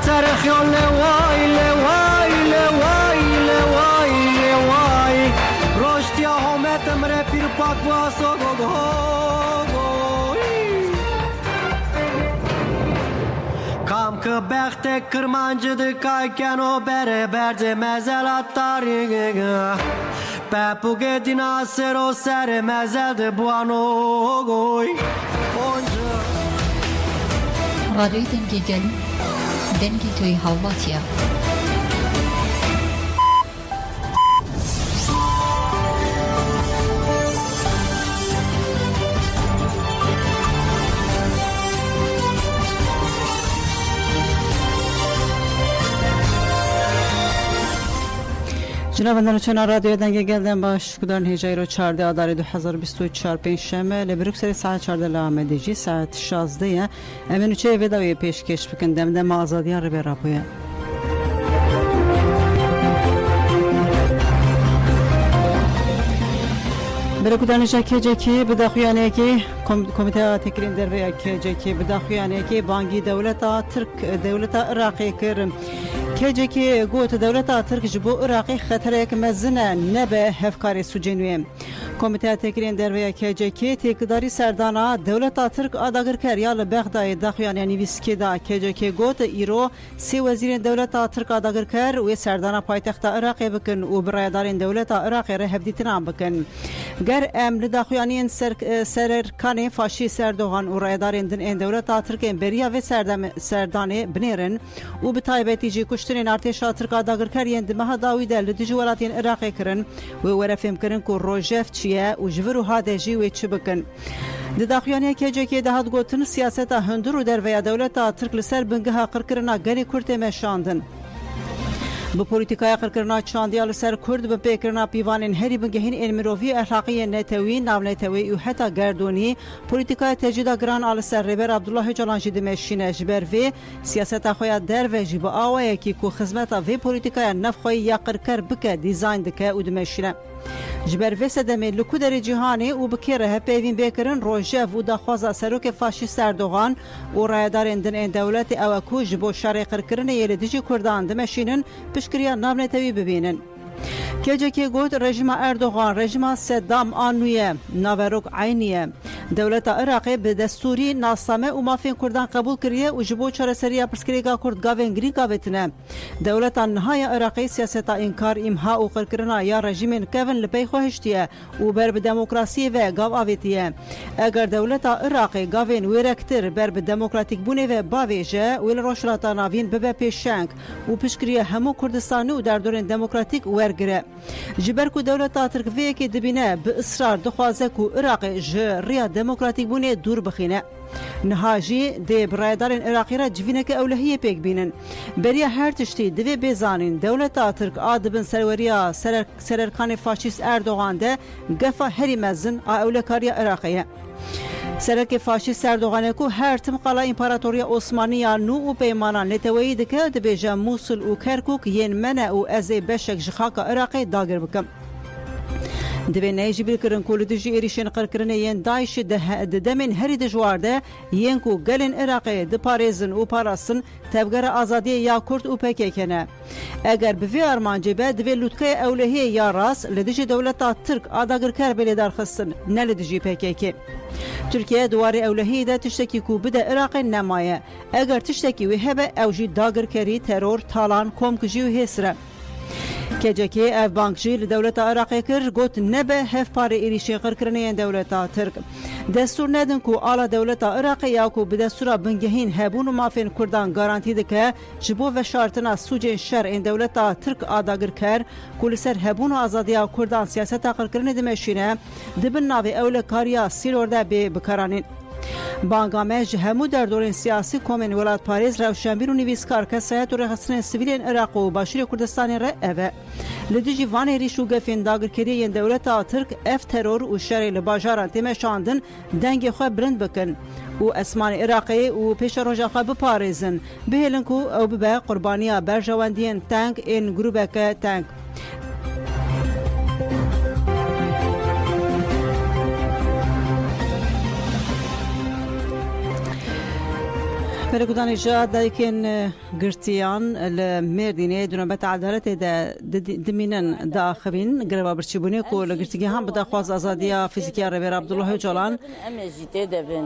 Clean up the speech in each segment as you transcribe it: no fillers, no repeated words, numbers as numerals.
تاريخيون لواي لواي لواي لواي لواي روشتيا همت مره پیر پاک واسو کام که بخت کرمانجı dıkayken o bere berde mezelat tarihi Pepuge dinasero sere mezelde buano goy رادیوی دنگی گل دنگی توی هواتیا جناب چنا رادیو دنگ گلدن باش کدان هجای رو 14 آذر 2024 پنجشنبه لبروکسل ساعت 14 لامدیجی ساعت 16 امنو چه ویدئوی پیشکش بکن دم آزادیان رو به راپویه برکودانش کی بداخویانه کی کمیته تکرین در وی کی بداخویانه کی بانگی دولت ترک دولت عراقی کرم کی گوت دولت ترک جبو عراقی خطر یک مزنه نبه هفکاری سوجنوی کمیته تکرین در وی کی تکداری سردانا دولت ترک آداگر کریال بغداد داخویانه نیویسکی دا کی گوت ایرو سی وزیر دولت ترک آداگر کر و سردانا پایتخت عراقی بکن و برایدارین دولت عراقی رهبدیتنام بکن گر امر داخویانی سرکانی فاشیست اردوغان و رایدارین دن دولت ترک بریا و سردانه بنیرن و به تایبتی جی کشترین ارتش ترک آداگر کریند مها داوی دل دیجی ولاتین عراقی کرن و ورفیم کرن که روجف چیه و جورو هاده جی و چی بکن داخویانی که دهات گوتن سیاست هندر و در ویا دولت ترک لسر بنگه قرکرنا گری کرت مشاندن به پولیتیکای قرکرنا چاندیال سر کرد به پیکرنا پیوانین هری بنگهین المروفی اخلاقی نتوی ناو نتوی و حتی گردونی پولیتیکای تجدید گران آل سر ریبر عبدالله جلانجی دمشین جبر وی سیاست خویا در و جیب آوه کی کو خدمت وی پولیتیکای نفخوی یا قرکر بکه دیزاین دکه و دمشینه جبر وی سدمی لکو در جهانی و بکیره پیوین بیکرن روژه و دخوازه سروک فاشیست اردوغان و رایدارین دن دولت او اکو جبو شرعی قرکرن یلی دیجی کردان دمشینن پشکریا نامنتوی ببینن که گوت رژیم اردوغان رژیم صدام آنویه ناوروک عینیه دولت عراقی به دستوری ناسامه و مافین کردان قبول کریه و جبو چرسریا پرسکریگا کرد گاوین گرین گاویتنه دولت نهای عراقی سیاست انکار امها و قرکرنا یا رژیم کوین لپی خوشتیه و بر به دموکراسی و گاو آویتیه اگر دولت عراقی گاوین ویرکتر بر به دموکراتیک بونه و باویجه ویل روشلاتا ناوین ببه پیشنگ و پشکریه همو کردستانی و در دورن دموکراتیک ورگره جبر کو دولت ترک وی کی دبینه به اصرار دخوازه کو عراق جریا دموکراتیک بونه دور بخینه نهاجی د برایدارن عراقی را جوینه که اولهیه پیک بینن بریا هر تشتی دوی بزانین دولت ترک آدبن سروریا سررکان فاشیست اردوغان ده گفا هری مزن اولکاریا عراقیه سرک فاشیست اردوغان کو هر تم قلا امپراتوریا عثمانیه نو و پیمانا نتوی دکه د بیجا موصل و کرکوک ین منع و از بشک جخاک عراقی داگر بکم دوی نیجی بکرن کول دجی ایریشن قرکرنه ین دایش دمن هری دجوارده ین کو گلن عراقی د پاریزن و پاراسن تبگر آزادی یا کرد و پککنه اگر به وی ارمانجی به دوی لوتکه اولهی یا راس لدجی دولت ترک آداگر کر بلی درخستن نه لدجی پکک ترکیه دواره اولهی ده تشتکی کو بده عراق نمایه اگر تشتکی وی هبه اوجی داگر کری ترور تالان کومکجی و هسره که اف بانکجی لدولت عراقی کر گوت نبه هف پاره ایریشی قرکرنه دولت ترک دستور ندن کو آلا دولت عراقی یا کو به دستور بنگهین هبون و مافین کردان گارانتی ده که جبو و شارتنا سوجین شر این دولت ترک آداگر کر کل سر هبون و آزادی کردان سیاست قرکرنه دمشینه دبن ناوی اول کاریا سیلورده به بکارانین بانگامج همو در دوران سیاسی کومن ولایت پاریس روشنبیر و نویسکار کسایت و رخصتن سیویلین عراق و باشیر کردستان را اوه لدیجی وان ریش و گفین داگرکری این دولت ترک اف ترور و شر لباجاران تمشاندن دنگ خو برند بکن و اسمان عراقی و پیش روزا خو بپاریزن بهلن کو او به قربانیا برجواندین تانک این گروبک تانک پرگودان جا دایکن گرتیان لمردینه دونبت عدالت دمینن داخبین گربا برچیبونی کو لگرتگی هم بده خواز آزادیا فیزیکی ربیر عبدالله جلان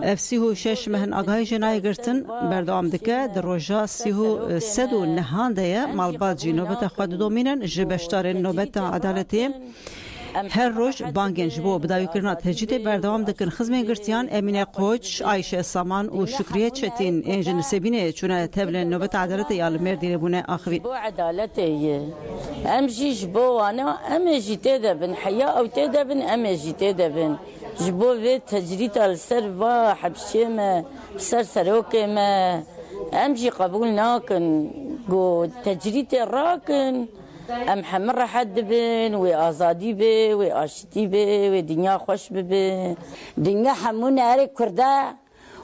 افسیهو شش مهن آگاهی جنای گرتن بردام دکه در روژا سیهو سدو نهانده مالبات جی نوبت خود دومینن جبشتار نوبت عدالتی هر روز بانگن جبو بداوی کرنا تهجید بردوام دکن خزمه گرتیان امینه قوچ عایشه سامان و شکریه چتین انجن سبینه چونه تبل نوبت عدالت یال مردینه بونه آخوی بو عدالت هي امشي جبو انا امجي تدبن حياه او تدبن امجي تدبن جبو في تجريد السر حبشيمه سروكه ما امشي قبول ناكن جو تجريد راكن ام حمر حد بن وازادي بي واشتي بي ودنيا خوش بي دنيا حمون اري كردا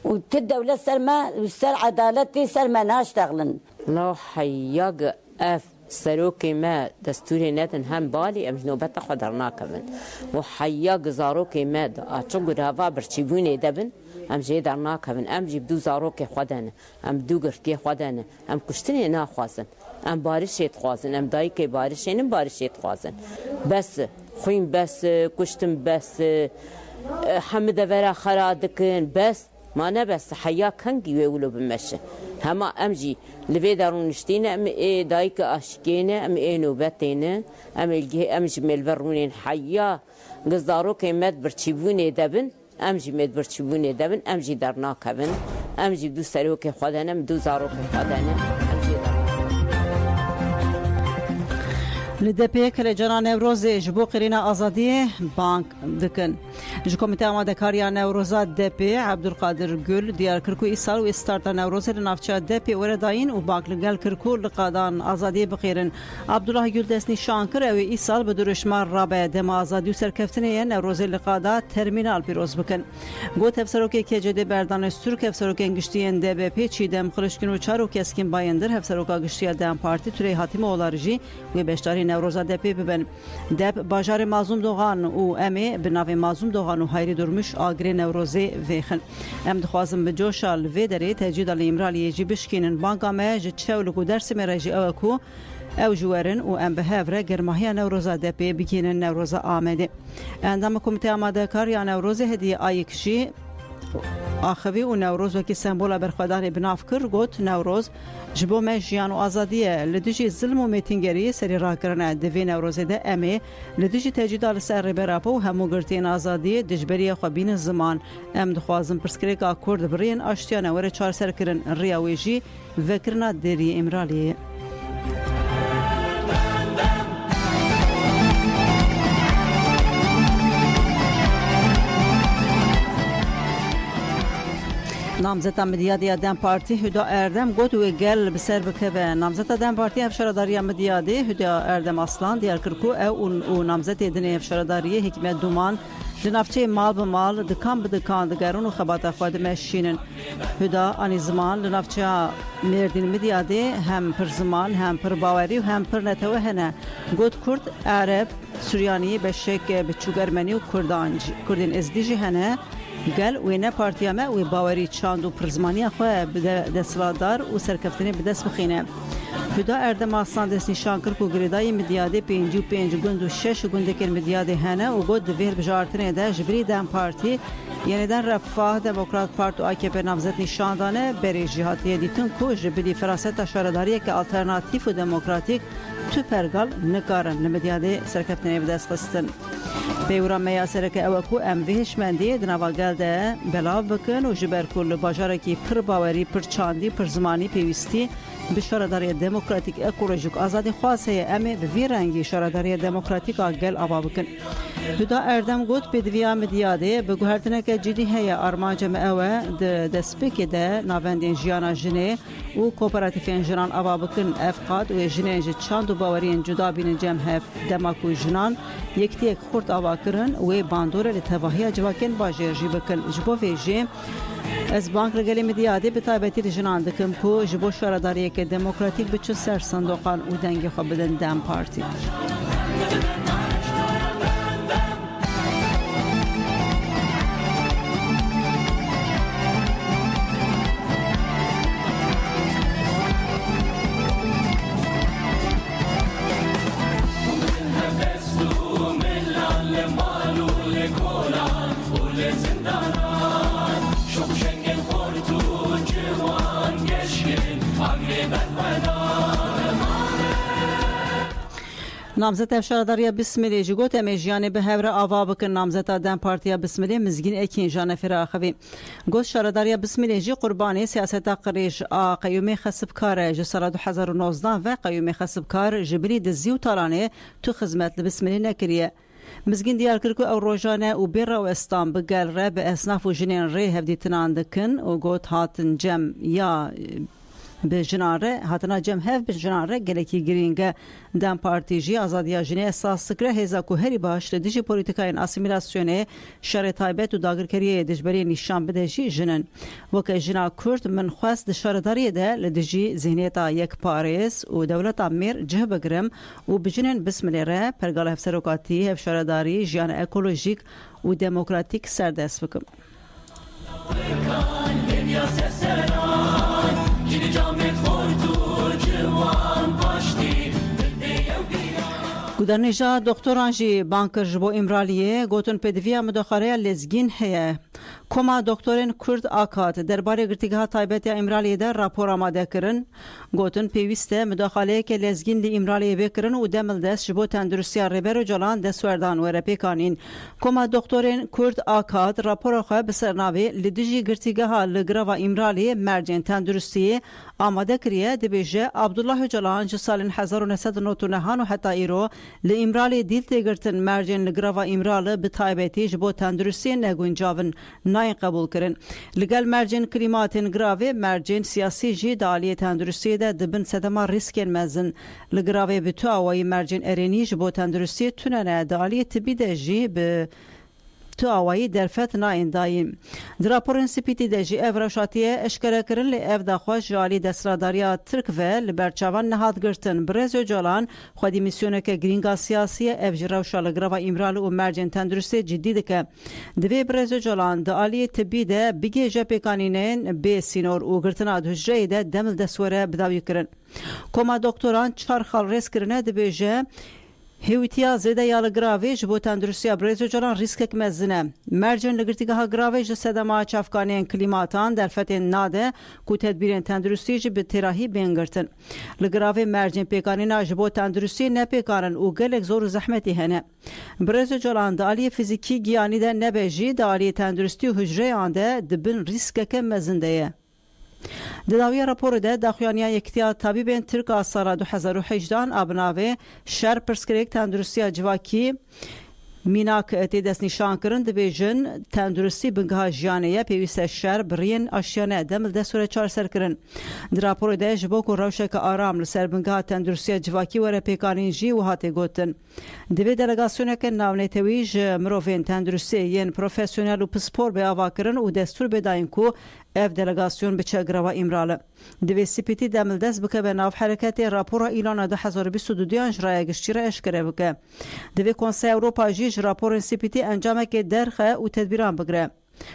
وتدولة سلمى وسر عدالتي سلمى ناشتغلن لا حياق اف سروكي ما دستوري نتن هم بالي ام نوبت خدرنا كمن وحياق زاروكي ما اتشغل هوا برچيبوني دبن ام جي درنا كمن ام جبدو زاروكي خدن ام دو گرتي خدن ام كشتني ناخواسن ام بارشت خوازن ام دایی که بارشینم بارشت خوازن بس خویم بس کشتم بس حمد ورا خرادکن بس ما نه بس حیا کنگی ویولو بمشه هما امجی لبی دارون نشتینه ام ای دایی که اشکینه ام ای نوبتینه ام الگه امجی ملورونین حیا گزارو که مد برچیبونه دبن امجی مد برچیبونه دبن امجی در ناکبن امجی دو سرو که خودنم دو زارو که خودنم لدپی کل جنان نوروز جبو قرينا آزادی بانک دکن جو کمیته آماده کاریا نوروزا دپی عبدالقادر گل دیار کرکو ایسال و استارت نوروز لنافچه دپی ورداین و بانک لگل کرکو لقادان آزادی بخیرن عبدالله گل دستنی شانکر او ایسال بدورشمار رابع دم آزادی و سرکفتنه نوروز لقادا ترمینال پیروز بکن گو تفسروکی که جده بردان استرک افسروکی انگشتین دبی چیدم خلشکن و چارو کسکین بایندر افسروکا گشتیا دم پارتی توری حاتم اولارجی و بشتاری نوروزا دپی ببن دب باجار مازوم دوغان و امی بناوی مازوم دوغان و هایری درمش آگری نوروزی ویخن ام دخوازم به جوشال وی داری تجید علی امرالی جی بشکینن بانگامه جد چولکو درس مراجی اوکو او جوارن و ام به هفره گرماهی نوروزا دپی بگینن نوروزا آمده اندام کمیته آماده کار یا نوروز هدیه آیکشی آخوی و نوروز وکی سمبولا برخوادان بناف کر گوت نوروز جبو مجیان و آزادیه لدیجی ظلم و میتینگری سری راه کرنه دوی نوروز ده امی لدیجی تجیدال سر براپو همو گرتین آزادی دجبری خوابین زمان ام دخوازم پرسکریکا کرد برین آشتیانه وره چار سر کرن ریاویجی وکرنا دری امرالیه نامزد مدیادی دم پارتی هدا اردم گوت و گل بسر بکه نامزد دم پارتی افشارداری مدیادی هدا اردم اصلا دیار کرکو او نامزد دنیا افشارداری حکمت دومان لنافچه مال به مال دکان به دکان دگرون و خبات خود مشینن هدا آنی زمان لنافچه مردین مدیادی هم پر زمان هم پر باوری و هم پر نتوه هنه گوت کرد عرب سوریانی بشک بچوگرمنی و کردین ازدیجی هنه گل و نه پارتیامه و باوری چاند و پرزمانی خواه دستلادار و سرکفتنی به دست بخینه هدا اردم آسان دست نشان کرد که گریدای مدیاده 55 گند و 6 گند که مدیاده هنه و گود دویر بجارتنه ده جبری دم پارتی یعنی دن رفاه دموکرات پارت و AKP نامزد نشان دانه بری جهاتی دیتون که جبری فراست شارداری که آلترناتیف و دموکراتیک تو پرگال نکارن لمدیاده سرکفتنی به دست خستن بیورا میاسر که اوکو ام ویش مندی دنواگل ده بلاو بکن و جبر کل باجاره کی پر باوری پر چاندی پر زمانی پیوستی به شارداری دموکراتیک اکولوژیک آزادی خاصه ام به وی رنگی شارداری دموکراتیک آگل آوا بکن هدا اردم گوت به دویا مدیاده به گوهرتنه که جدی هیا آرمانج ماوه دسپیک ده ناوندین جیانا جنه و کوپراتیفین جنان آوا بکن افقاد و جنه چاند و باورین جدا بین جمع دماکو جنان یکتی خورد آوا کرن و باندور لتواهی جواکن باجرجی بکن جبو ویجی از بانک رگلی مدیاده به تایبتی جنان دکم کو جبو شارداری که دموکراتیک به چه سر صندوقان و دنگی خواب بدن دم پارتی نامزد افشارداریا بسملی جگوت امیجیان به هور آوا بکن نامزد دم پارتیا بسملی مزگین اکین جان فراخوی گوت شارداریا بسملی جی قربانی سیاست قریش قیوم خصب کار جسال 2019 و قیوم خصب کار جبری دزیو تالانه تو خدمت بسملی نکریه مزگین دیار کرکو او روزانه و بیر و استان بگل ره به اصناف و جنین ری هفدی تنان دکن و گوت هاتن جم یا به جناره هاتنا جم هف به جناره گلکی گرینگه دم پارتیجی آزادیا جنه اساس سکره هزا کو هری باش لدیجی پولیتیکاین اسیمیلاسیونه شر تایبت و داگرکریه دجبری نشان بدهجی جنن وکه جنا کرد من خواست دشارداری ده لدیجی ذهنیتا یک پاریس و دولت امیر جه بگرم و بجنن بسم الله پرگال هفسروکاتی هفشارداری جیان اکولوژیک و دموکراتیک سردست بکم گودرنجا دکتران جی بانکر جبو امرالیه گوتن پدویا مدخاره لزگین هیه کما دکترین کرد آکات درباره گرتیگاه تایبت امرالیه در راپور آماده کرن گوتن پیوسته مداخله که لزگین لی امرالیه بکرن و دمل دست جبو تندرسیا ریبرو جلان دسوردان و رپیکانین کما دکترین کرد آکات راپور خواه بسرناوی لدیجی گرتیگاه لگرا و امرالیه مرجین تندرسیه آماده کریه دبیجه عبدالله جلان جسال 1999 و حتی ایرو لامرالی دیل تگرتن مرجین لگرا و امرال به تایبتی جبو تندرسی نگونجاون ناین قبول کرن لگل مرجین کلیماتین گراوی مرجین سیاسی جی دالی تندرسی ده دبن صدما ریسکین مزن لگراوی به تو آوای مرجین ارینی جبو تندرسی توننه دالی تبی ده جی به تو آوایی درفت ناین دایم دراپورن سپیتی دجی افراشاتیه اشکره کرن لی اف داخواش جالی دستراداریا ترک و لبرچاوان نهاد گرتن برزو جالان خودی میسیونه که گرینگا سیاسی اف جراوشا لگراوا امرال و مرجن تندرستی جدی دکه دوی برزو جالان دا آلی تبی ده بگی جپیکانینین بی سینور و گرتنا دهجره ده دمل دسوره بداوی کرن کما دکتران چار خال ریس کرنه دبیجه هیویتیا زیده یال گراویج بو تندرسیا برزو جلان ریسک مزنه مرجن لگرتیگاه گراویج سدما چافکانین کلیماتان در فتن ناده کو تدبیرین تندرستی به تراهی بینگرتن لگراوی مرجن پیکانینا جبو تندرستی نه پیکارن او گلک زور زحمتی هنه برزو جلان دالی فیزیکی گیانی ده نبجی دالی تندرستی حجره آنده دبن ریسک مزنده داوی راپور ده داخوانیا یکتیا طبیبین ترک سال 2018 ابناوی شهر پرسکریک تندرستی جواکی میناک تی دست نشان کرن دبیجن تندرستی بنگاه جیانه پیوست شهر برین آشیانه دمل دستور 4 سر کرن دراپور ده جبو کو روشک آرام لسر بنگاه تندرستی جواکی وره پیکانین جی و هاتی گوتن دوی دلگاسیونه که ناونیتویج مروفین تندرستی ین پروفیسیونل و پسپور به آوا کرن و دستور بداین کو اف دلگاسیون بچه گروا امراله دوی سپیتی دمل دست بکه به ناف حرکت راپور ایلان 2022 انجرای گشتی را اشکره بکه دوی کنسای اروپا جیج راپور سپیتی انجامه که درخه و تدبیران بگره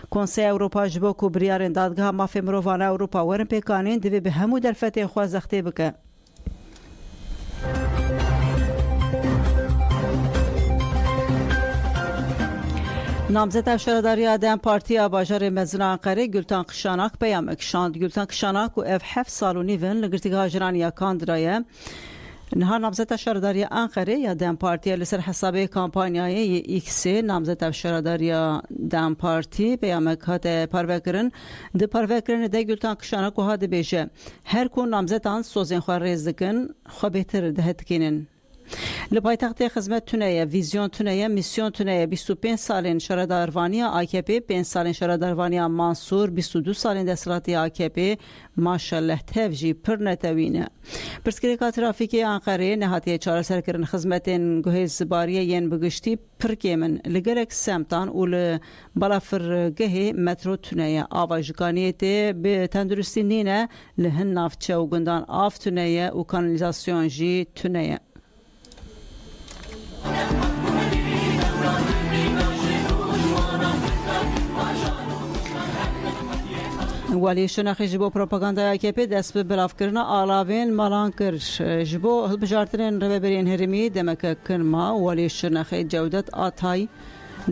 کنسای اروپا جبو کو بریارن دادگاه مافی مروفانه اروپا ورن پیکانین دوی به همو درفت خوازخته بکه نامزد افشارداری دم پارتی باجار مزن انقره گلتان قشاناک پیام اکشاند گلتان قشاناک و اف 7 سال و نیون لگرتیگاه جرانیا کاندرایه نها نامزد افشارداری انقره یا دم پارتی لسر حساب کامپانیای ایکس نامزد افشارداری دم پارتی پیام کات پروکرن د پروکرن د گلتان قشاناک و هاد بیجه هر کو نامزدان سوزن خو رزدکن خو بهتر دهتکینن لپایتخت خدمت تونه ویزیون تونه میسیون تونه 25 سالین شهرداروانی AKP 5 سالین شهرداروانی منصور 22 سالین دستلاتی AKP ماشاءالله تفجی پر نتوینه پرسکریکا ترافیکی انقره نهاتی 4 سرکرن خدمتین گهیز باریه ین بگشتی پر کیمن لگرک سمتان اول بالافر گهی مترو تونه آواجکانیت به تندرستی نینه لهن نافچه و گندان آف تونه و کانالیزاسیون جی تونه ولی شناخی جبو پروپاگاندای AKP دست به بلاف کرنا آلاوین مالان کرش جبو هلبجارترین رببرین هرمی دمک کرما ولی شناخی جودت آتای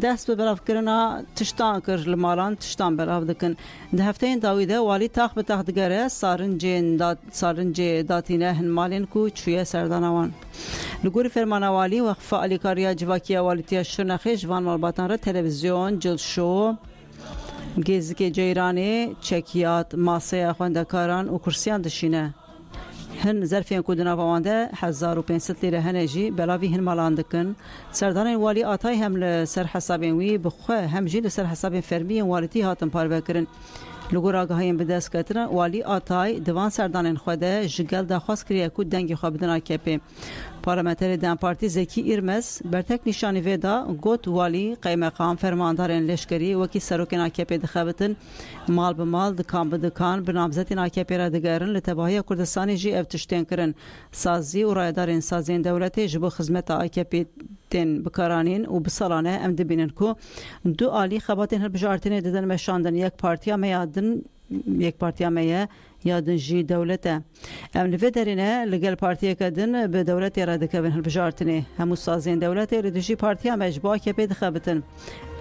دست به بلاف کرنا تشتان کر لمالان تشتان بلاف دکن ده هفتین داویده ولی تاخ به تاخ دگره سارنج داتینه هن مالین کو چویه سردانوان لگوری فرمانوالی و فعالی کاریا جواکی والیتی شرنخی جوان مالباتان را تلویزیون جلشو گزیک جیرانی چکیات ماسه خواندکاران و کرسیان دشینه هن ظرفین کودنا وانده 1500 لیره هنجی بلاوی هن مالاندکن سردان والی آتای هم لسر حسابین وی بخواه هم جی لسر حسابین فرمی والیتی هاتن پارو کرن لگور آگاهیم بدست کتن والی آتای دوان سردان خوده جگل دخواست کریه کود دنگی خواه بدن AKP پارلمانتری دم پارتی زکی ایرمز برتک نشانی ودا گوت والی قیمقام فرماندارن لشکری وکی سروکن AKP دخابتن مال به مال دکان به دکان بنامزتین AKP را دگرن لتباهی کردستانی جی افتشتین کرن سازی و رایدارن سازین دولتی جبو خدمت AKP تن بکارانین و بسالانه ام دبینن کو دو عالی خباتین هر بجارتین ددن مشاندن یک پارتیا میادن یک پارتیا میه یادن جی دولته ام لفه درینه لگل پارتیا کدن به دولتی را دکبن هر بجارتینه همو سازین دولتی ردشی پارتیا مجبا که پید خبتن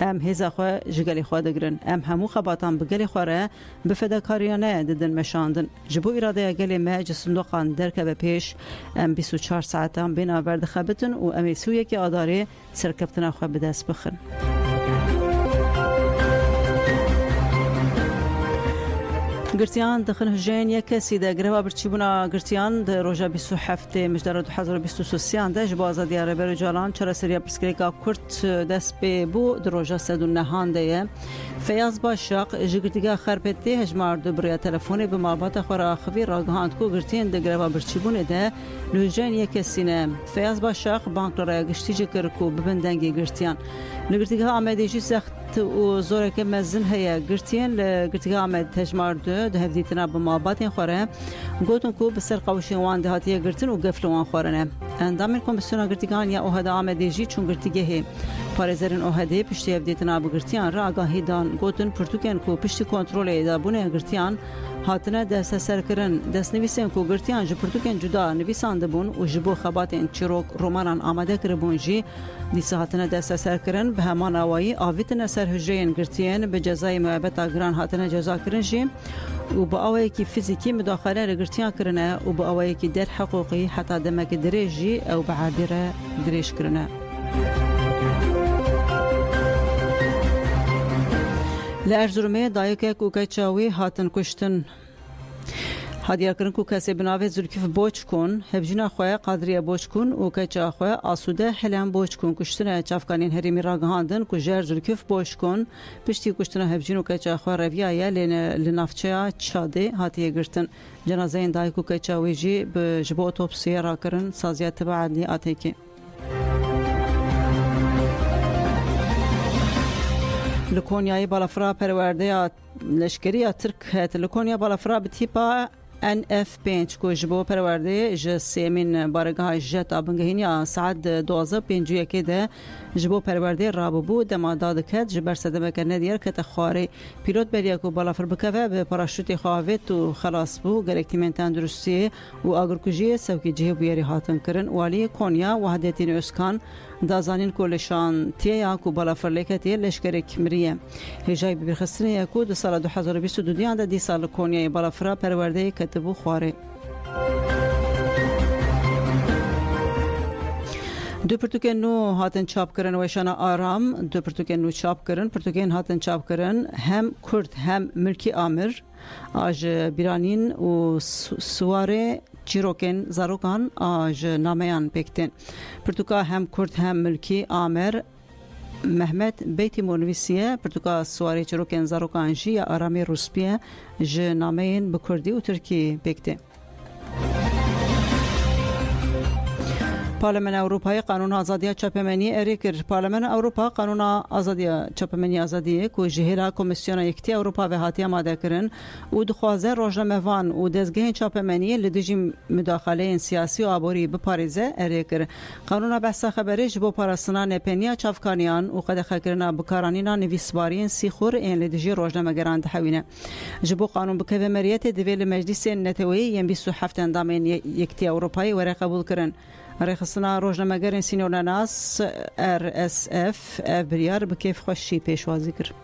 ام هزا خواه جگلی خواه دگرن ام همو خباتان بگلی خواه بفداکاریانه ددن مشاندن جبو اراده گلی ما جسندوقان درکه پیش ام 24 ساعتان بین آورد خبتن و امی سویه که آداره سرکفتن خواه بدست بخن گرتیان دخن هجین یک کسی در گروه برچیبونا گرتیان در روزا 27 مجدار 2023 ده جبا آزادی عربی جالان چرا سریا پرسکریکا کرد دست به بو در روزا 109 ده فیاض باشق جگرتیگا خرپتی هجمار دو بریا تلفونی به مالبات خورا خبیر راگهاند کو گرتین در گروه برچیبونه ده هجین یک کسی نه فیاض باشق بانک را گشتی جکر کو ببندنگی گرتیان لگرتیگا آمدیجی سخت و زوره که مزن هیا گرتین لگرتیگا آمد هجمار دو ده هفدیتنا بماباتین خوره گوتون کو بسر قوشین وان دهاتیه گرتن و گفل وان خورنه اندامین کمیسیون گرتیگان یا اوهده آمدیجی چون گرتیگه هی پارێزەرن ئۆهەدێ پشتی هەفدێتنا بگرتیان ڕاگاهیدان گوتن پرتوکێن کو پشتی کۆنترۆلێ دابوونە گرتیان هاتنە دەستە سەرکردن دەستنویسێن کو گرتیان ji پرتوکێن جودا نویسان دەبوون و ji بۆ خەباتên çîrok romanan ئامادە kiribûn jî dîsa hatine deste serkirin bi heman awayî avîtine ser hücreyên girtiyên bi cezayê muebeta giran hatine cezakirin jî û bi awayekî fîzîkî müdaxele li girtiyan kirine û bi awayekî derheqûqî heta demekî dirêj jî ew bi erdî re dirêj kirine. Li Erzurumê dayekek û keçawî hatin kuştin. Hadiyarkirin ku kesê bi navê Zülküf Boçkun hevjîna xwe Qadiriye Boçkun û keça xwe Asude Helen Boçkun kuştine çavkanên herêmî ragihandin ku jer Zülküf Boçkun piştî kuştina hevjîn û keça xwe reviyaye li navçeya Çadê hatiye girtin. Cenazeyên dayek û keça wê jî ji bo otopsiye rakirin saziya tiba adlî Atêkê. Li Konyayê balafira perwerdeya leşkeriya Tirk hat li Konya balafira bi tîpa NF5 ku ji bo perwerdeyê ji sêmîn baregeha jeta bingehîniya saet 12:51 de ji bo perwerdeyê rabûbû dema da diket ji ber sedemeke nediyar kete xwarê pîlot beriya ku balafir bikeve bi paraşûtê xwe avêt û xelas bû gelek tîmên tenduristiyê û agirkujiyê sevkî cihê bûyerî hatin kirin waliyê Konya Wehdetîn Özkan dazanîn ku li şantiyeya ku balafir lêketiye leşkerek miriye hêjayî bibîrxistinê ku di sala 2022 de dîsa li Konyayê balafira perwerdeyê ketibû xwarê. Du pirtûkên nû hatin çapkirin weşana aram, du pirtûkên nû çapkirin, pirtûkên hatin çapkirin hem Kurd hem Milkî Amir, a ji bîranîn û suwarê çîrokên zarokan a ji nameyan pêktin. Pirtûka hem Kurd hem Milkî Amir Mehmet Beytîmûr nivîsiye, pirtûka suwarê çîrokên zarokan jî ya aramê Rûspiye ji nameyên bi Kurdî û Tirkî pêktin. پارلمان اروپای قانون آزادی چاپمنی اری کرد. پارلمان اروپا قانون آزادی چاپمنی آزادی کو جهرا کمیسیون یکتی اروپا و هاتی آماده کردن و دخوازه روزنامه‌وان و دزگاه چاپمنی لدیجی مداخله سیاسی و عبوری به پاریزه اری کرد. قانون بحث خبری جبو پارسنا نپنیا چافکانیان و قد خکرنا بکارانینا نویسوارین سیخور این لدیجی روزنامه‌گران دحوینه. جبو قانون بکوه مریت دویل مجلس نتوی یم 27 اندامین یکتی اروپایی وره قبول کردن. رخصنا روزنامه‌گران سینیورناس RSF بریار به کیف خوشی پیشوازی کرد.